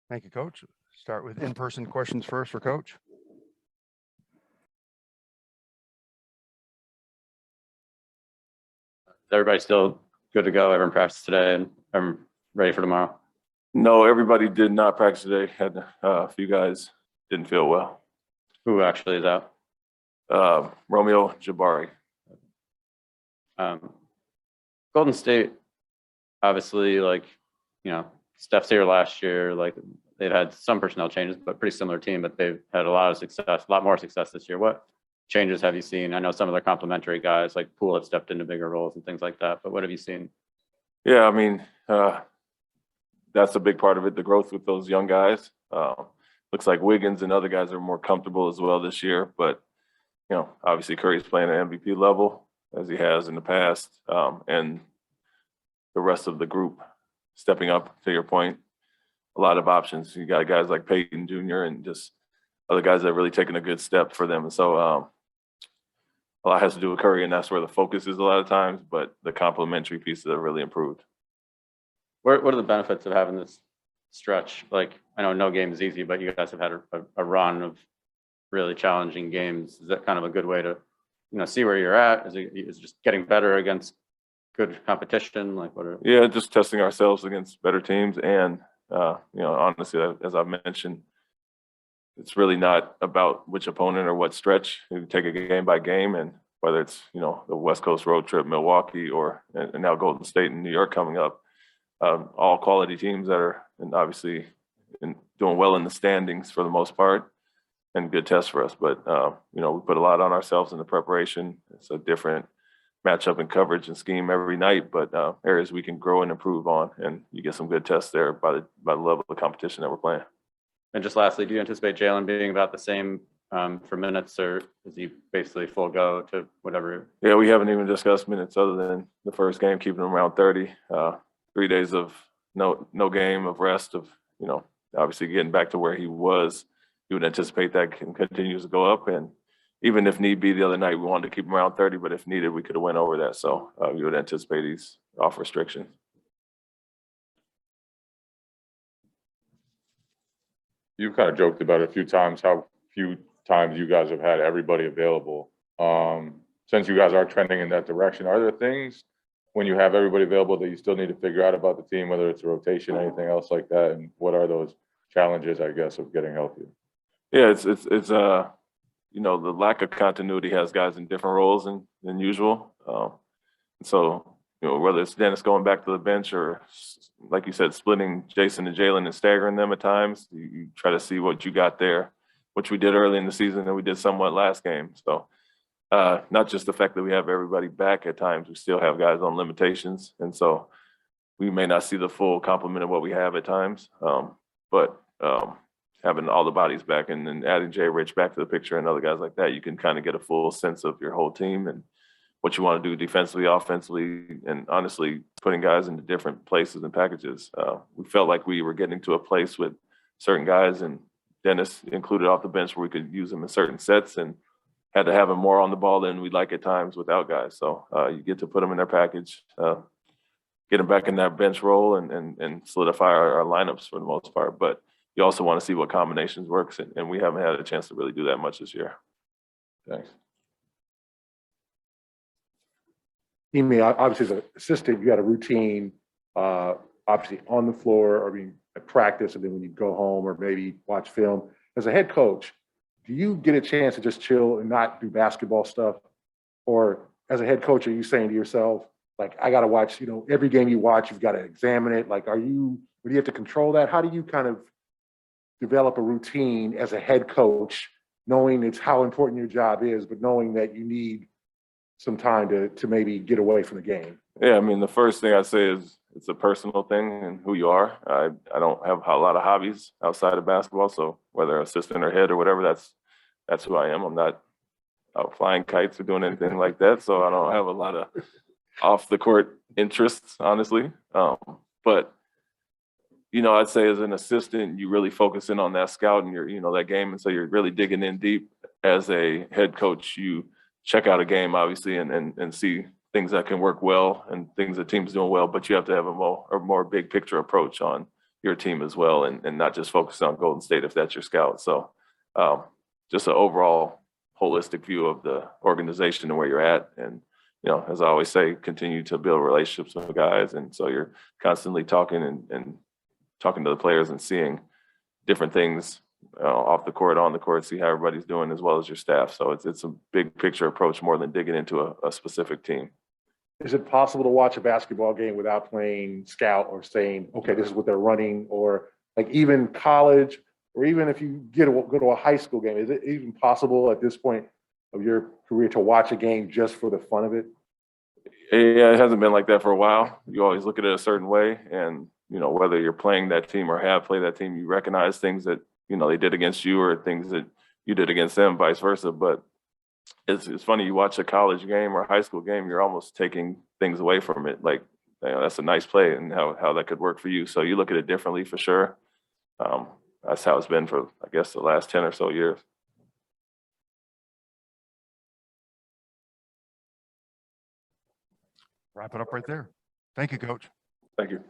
Thank you, Coach. Start with in-person questions first for Coach. Is everybody still good to go? Everyone practiced today and I'm ready for tomorrow? No, everybody did not practice today. Had a few guys didn't feel well. Who actually is out? Romeo Jabari. Golden State, obviously, like, you know, Steph's here last year. Like, they've had some personnel changes, but pretty similar team. But they've had a lot of success, a lot more success this year. What changes have you seen? I know some of their complementary guys, like Poole, have stepped into bigger roles and things like that. But what have you seen? Yeah, I mean, that's a big part of it. The growth with those young guys. Looks like Wiggins and other guys are more comfortable as well this year. But you know, obviously Curry's playing at MVP level as he has in the past, and the rest of the group stepping up. To your point, a lot of options. You got guys like Peyton Jr. and just other guys that have really taken a good step for them. And so a lot has to do with Curry, and that's where the focus is a lot of times. But the complementary pieces have really improved. What are the benefits of having this stretch? Like, I know no game is easy, but you guys have had a run of really challenging games. Is that kind of a good way to, you know, see where you're at? Is it just getting better against good competition? Like, what are? Yeah, just testing ourselves against better teams, and you know, honestly, as I mentioned, it's really not about which opponent or what stretch. You take a game by game, and whether it's, you know, the West Coast road trip, Milwaukee, or and now Golden State and New York coming up, all quality teams that are, and obviously doing well in the standings for the most part, and good test for us. But you know, we put a lot on ourselves in the preparation. It's a different matchup and coverage and scheme every night, but areas we can grow and improve on, and you get some good tests there by the level of competition that we're playing. And just lastly, do you anticipate Jalen being about the same for minutes, or is he basically full go to whatever? Yeah, we haven't even discussed minutes other than the first game, keeping him around 30. 3 days of no game, of rest, of, you know, obviously getting back to where he was. You would anticipate that continues to go up, and even if need be, the other night we wanted to keep him around 30, but if needed, we could have went over that. So you would anticipate he's off restrictions. You've kind of joked about it a few times, how few times you guys have had everybody available. Since you guys are trending in that direction, are there things when you have everybody available that you still need to figure out about the team, whether it's a rotation, anything else like that? And what are those challenges, I guess, of getting healthy? Yeah, it's you know, the lack of continuity has guys in different roles than usual. So, you know, whether it's Dennis going back to the bench or, like you said, splitting Jason and Jalen and staggering them at times, you try to see what you got there, which we did early in the season and we did somewhat last game. So not just the fact that we have everybody back at times, we still have guys on limitations. And so we may not see the full complement of what we have at times, but having all the bodies back and then adding Jay Rich back to the picture and other guys like that, you can kind of get a full sense of your whole team and what you want to do defensively, offensively, and honestly putting guys into different places and packages. We felt like we were getting to a place with certain guys, and Dennis included off the bench, where we could use them in certain sets and had to have him more on the ball than we'd like at times without guys. So you get to put them in their package, get them back in that bench role and solidify our lineups for the most part. But you also want to see what combinations works, and we haven't had a chance to really do that much this year. Thanks. Ime, obviously as an assistant, you had a routine, obviously on the floor, I mean, at practice, and then when you go home or maybe watch film. As a head coach, do you get a chance to just chill and not do basketball stuff? Or as a head coach, are you saying to yourself, like, I got to watch, you know, every game you watch, you've got to examine it. Like, do you have to control that? How do you kind of develop a routine as a head coach, knowing it's how important your job is, but knowing that you need some time to maybe get away from the game? Yeah, I mean, the first thing I say is it's a personal thing and who you are. I don't have a lot of hobbies outside of basketball, so whether assistant or head or whatever, that's who I am. I'm not out flying kites or doing anything like that, so I don't have a lot of off the court interests, honestly. But you know, I'd say as an assistant, you really focus in on that scout and that game, and so you're really digging in deep. As a head coach, you check out a game, obviously, and see things that can work well and things that teams doing well, but you have to have a more big picture approach on your team as well, and not just focus on Golden State if that's your scout. So just an overall holistic view of the organization and where you're at. And, you know, as I always say, continue to build relationships with guys. And so you're constantly talking and talking to the players and seeing different things off the court, on the court, see how everybody's doing as well as your staff. So it's a big picture approach more than digging into a specific team. Is it possible to watch a basketball game without playing scout or saying, okay, this is what they're running, or like even college, or even if you go to a high school game, is it even possible at this point of your career to watch a game just for the fun of it? Yeah, it hasn't been like that for a while. You always look at it a certain way, and you know, whether you're playing that team or have played that team, you recognize things that, you know, they did against you or things that you did against them, vice versa. But it's funny, you watch a college game or a high school game, you're almost taking things away from it. Like, you know, that's a nice play and how that could work for you. So you look at it differently for sure. That's how it's been for, I guess, the last 10 or so years. Wrap it up right there. Thank you, Coach. Thank you.